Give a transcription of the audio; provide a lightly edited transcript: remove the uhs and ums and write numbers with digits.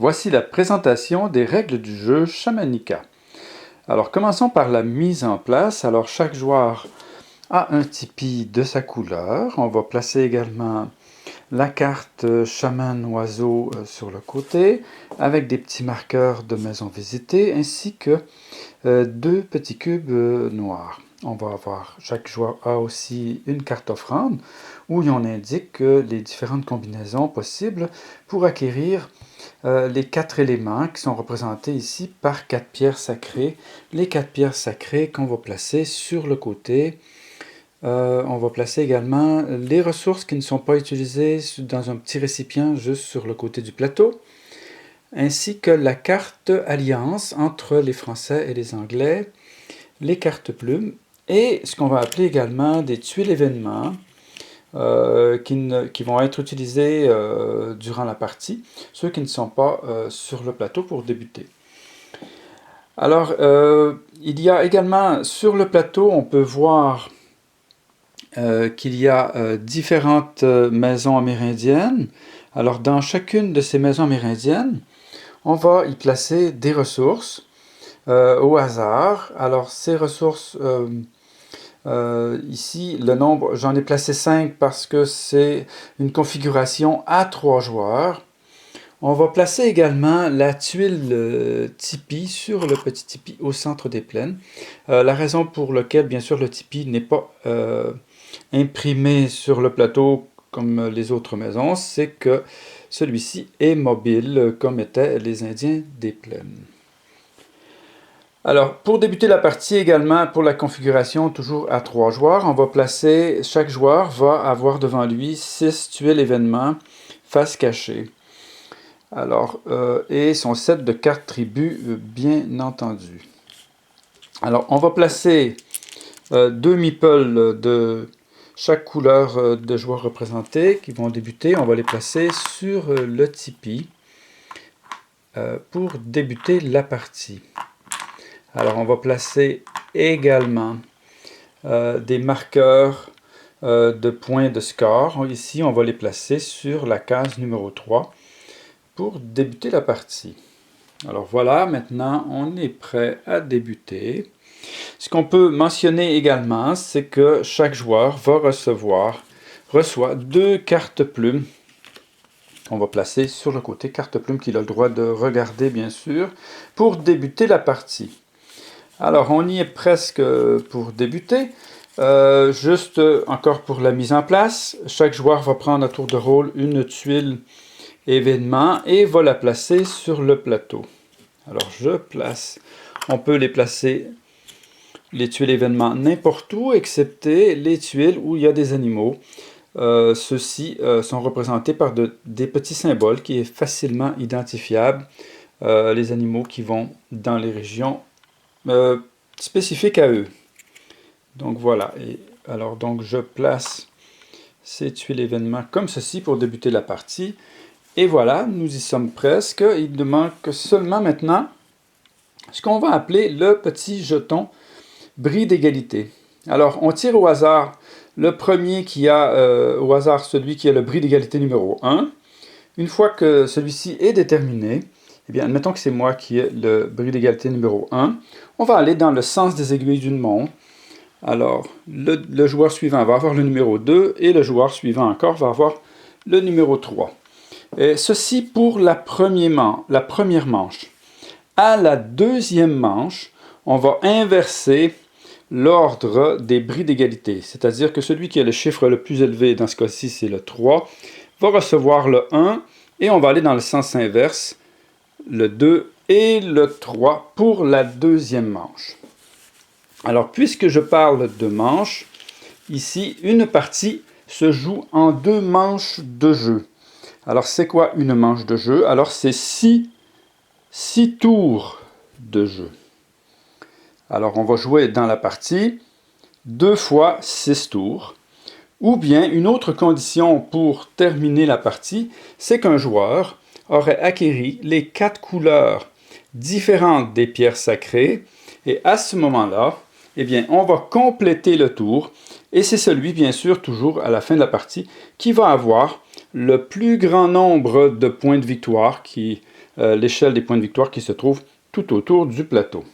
Voici la présentation des règles du jeu Shamanika. Alors commençons par la mise en place. Alors chaque joueur a un tipi de sa couleur. On va placer également la carte chaman oiseau sur le côté avec des petits marqueurs de maison visitée ainsi que deux petits cubes noirs. On va avoir, chaque joueur a aussi une carte offrande où on indique les différentes combinaisons possibles pour acquérir les 4 éléments qui sont représentés ici par 4 pierres sacrées. Les 4 pierres sacrées qu'on va placer sur le côté. On va placer également les ressources qui ne sont pas utilisées dans un petit récipient juste sur le côté du plateau, ainsi que la carte alliance entre les Français et les Anglais, les cartes plumes et ce qu'on va appeler également des tuiles événements qui vont être utilisés durant la partie, ceux qui ne sont pas sur le plateau pour débuter. Alors, il y a également sur le plateau, on peut voir qu'il y a différentes maisons amérindiennes. Alors, dans chacune de ces maisons amérindiennes, on va y placer des ressources au hasard. Alors, ces ressources... ici, le nombre, j'en ai placé 5 parce que c'est une configuration à 3 joueurs. On va placer également la tuile tipi sur le petit tipi au centre des plaines. La raison pour laquelle, bien sûr, le tipi n'est pas imprimé sur le plateau comme les autres maisons, c'est que celui-ci est mobile comme étaient les Indiens des plaines. Alors, pour débuter la partie également, pour la configuration, toujours à 3 joueurs, on va placer, chaque joueur va avoir devant lui 6 tuiles événements face cachée. Alors, et son set de cartes tribus, bien entendu. Alors, on va placer 2 meeples de chaque couleur de joueurs représentés qui vont débuter. On va les placer sur le tipi pour débuter la partie. Alors, on va placer également des marqueurs de points de score. Ici, on va les placer sur la case numéro 3 pour débuter la partie. Alors voilà, maintenant, on est prêt à débuter. Ce qu'on peut mentionner également, c'est que chaque joueur va reçoit 2 cartes plumes qu'on va placer sur le côté, carte plume qu'il a le droit de regarder, bien sûr, pour débuter la partie. Alors, on y est presque pour débuter. Juste encore pour la mise en place, chaque joueur va prendre à tour de rôle une tuile événement et va la placer sur le plateau. Alors, je place. On peut les placer, les tuiles événements, n'importe où, excepté les tuiles où il y a des animaux. Ceux-ci sont représentés par des petits symboles qui est facilement identifiable. Les animaux qui vont dans les régions spécifique à eux. Donc voilà, et alors donc je place ces tuiles événements comme ceci pour débuter la partie. Et voilà, nous y sommes presque. Il ne manque seulement maintenant ce qu'on va appeler le petit jeton bris d'égalité. Alors on tire au hasard le premier qui a au hasard celui qui a le bris d'égalité numéro 1. Une fois que celui-ci est déterminé, eh bien, admettons que c'est moi qui ai le bris d'égalité numéro 1. On va aller dans le sens des aiguilles d'une montre. Alors, le joueur suivant va avoir le numéro 2 et le joueur suivant encore va avoir le numéro 3. Et ceci pour la première manche. À la deuxième manche, on va inverser l'ordre des bris d'égalité. C'est-à-dire que celui qui a le chiffre le plus élevé, dans ce cas-ci c'est le 3, va recevoir le 1 et on va aller dans le sens inverse, le 2 et le 3 pour la deuxième manche. Alors, puisque je parle de manches, ici, une partie se joue en 2 manches de jeu. Alors, c'est quoi une manche de jeu? Alors, c'est 6 tours de jeu. Alors, on va jouer dans la partie 2 fois 6 tours. Ou bien, une autre condition pour terminer la partie, c'est qu'un joueur aurait acquéri les 4 couleurs différentes des pierres sacrées. Et à ce moment-là, eh bien, on va compléter le tour. Et c'est celui, bien sûr, toujours à la fin de la partie, qui va avoir le plus grand nombre de points de victoire, l'échelle des points de victoire qui se trouvent tout autour du plateau.